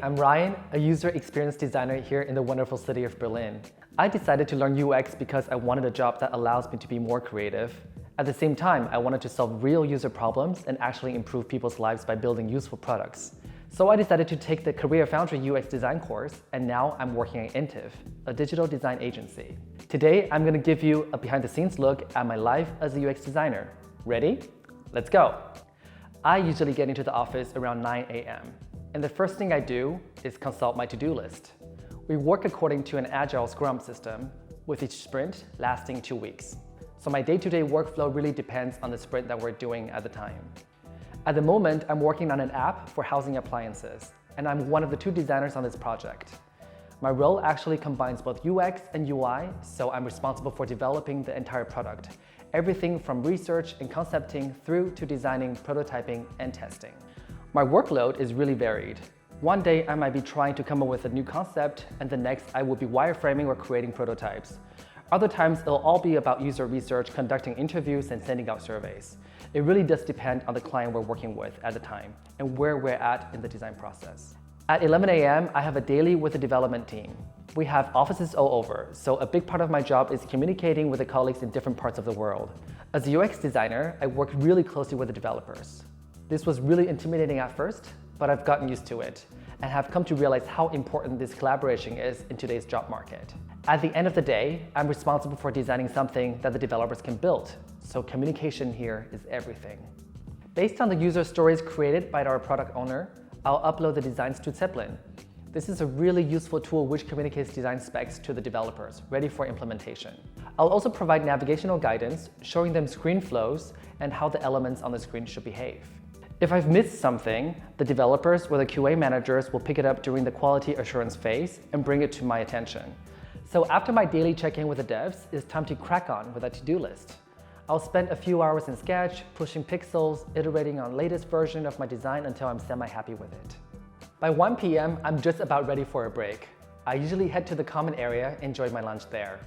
I'm Ryan, a user experience designer here in the wonderful city of Berlin. I decided to learn UX because I wanted a job that allows me to be more creative. At the same time, I wanted to solve real user problems and actually improve people's lives by building useful products. So I decided to take the CareerFoundry UX design course, and now I'm working at Intive, a digital design agency. Today, I'm going to give you a behind-the-scenes look at my life as a UX designer. Ready? Let's go! I usually get into the office around 9 a.m. and the first thing I do is consult my to-do list. We work according to an agile Scrum system, with each sprint lasting 2 weeks. So my day-to-day workflow really depends on the sprint that we're doing at the time. At the moment, I'm working on an app for housing appliances, and I'm one of the 2 designers on this project. My role actually combines both UX and UI, so I'm responsible for developing the entire product, everything from research and concepting through to designing, prototyping, and testing. My workload is really varied. One day I might be trying to come up with a new concept, and the next I will be wireframing or creating prototypes. Other times it'll all be about user research, conducting interviews, and sending out surveys. It really does depend on the client we're working with at the time and where we're at in the design process. At 11 a.m., I have a daily with the development team. We have offices all over, so a big part of my job is communicating with the colleagues in different parts of the world. As a UX designer, I work really closely with the developers. This was really intimidating at first, but I've gotten used to it and have come to realize how important this collaboration is in today's job market. At the end of the day, I'm responsible for designing something that the developers can build, so communication here is everything. Based on the user stories created by our product owner, I'll upload the designs to Zeppelin. This is a really useful tool which communicates design specs to the developers, ready for implementation. I'll also provide navigational guidance, showing them screen flows and how the elements on the screen should behave. If I've missed something, the developers or the QA managers will pick it up during the quality assurance phase and bring it to my attention. So after my daily check-in with the devs, it's time to crack on with a to-do list. I'll spend a few hours in Sketch, pushing pixels, iterating on latest version of my design until I'm semi-happy with it. By 1 p.m., I'm just about ready for a break. I usually head to the common area and enjoy my lunch there.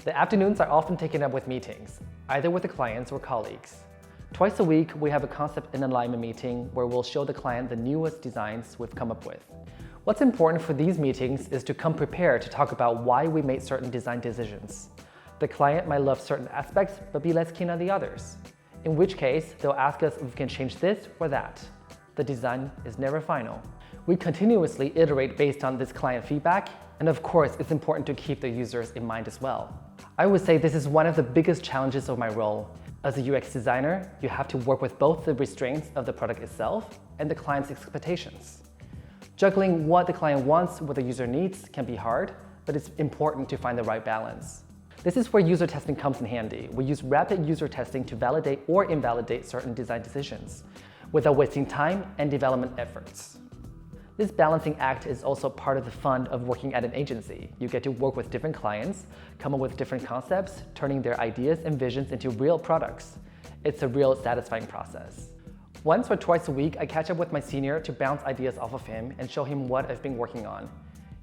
The afternoons are often taken up with meetings, either with the clients or colleagues. Twice a week, we have a concept and alignment meeting where we'll show the client the newest designs we've come up with. What's important for these meetings is to come prepared to talk about why we made certain design decisions. The client might love certain aspects but be less keen on the others, in which case they'll ask us if we can change this or that. The design is never final. We continuously iterate based on this client feedback, and of course it's important to keep the users in mind as well. I would say this is one of the biggest challenges of my role. As a UX designer, you have to work with both the restraints of the product itself and the client's expectations. Juggling what the client wants with the user needs can be hard, but it's important to find the right balance. This is where user testing comes in handy. We use rapid user testing to validate or invalidate certain design decisions without wasting time and development efforts. This balancing act is also part of the fun of working at an agency. You get to work with different clients, come up with different concepts, turning their ideas and visions into real products. It's a real satisfying process. Once or twice a week, I catch up with my senior to bounce ideas off of him and show him what I've been working on.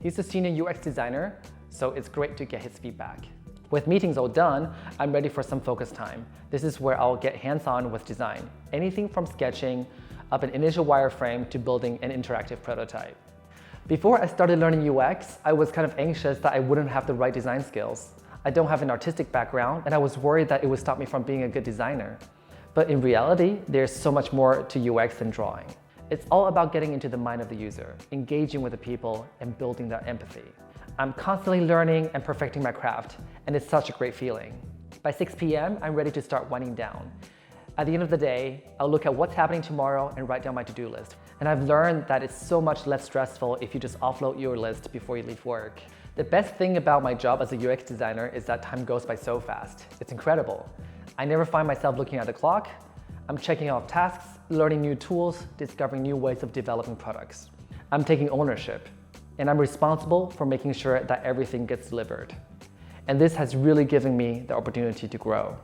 He's a senior UX designer, so it's great to get his feedback. With meetings all done, I'm ready for some focus time. This is where I'll get hands-on with design. Anything from sketching up an initial wireframe to building an interactive prototype. Before I started learning UX, I was kind of anxious that I wouldn't have the right design skills. I don't have an artistic background, and I was worried that it would stop me from being a good designer. But in reality, there's so much more to UX than drawing. It's all about getting into the mind of the user, engaging with the people, and building that empathy. I'm constantly learning and perfecting my craft, and it's such a great feeling. By 6 p.m., I'm ready to start winding down. At the end of the day, I'll look at what's happening tomorrow and write down my to-do list. And I've learned that it's so much less stressful if you just offload your list before you leave work. The best thing about my job as a UX designer is that time goes by so fast. It's incredible. I never find myself looking at the clock. I'm checking off tasks, learning new tools, discovering new ways of developing products. I'm taking ownership, and I'm responsible for making sure that everything gets delivered. And this has really given me the opportunity to grow.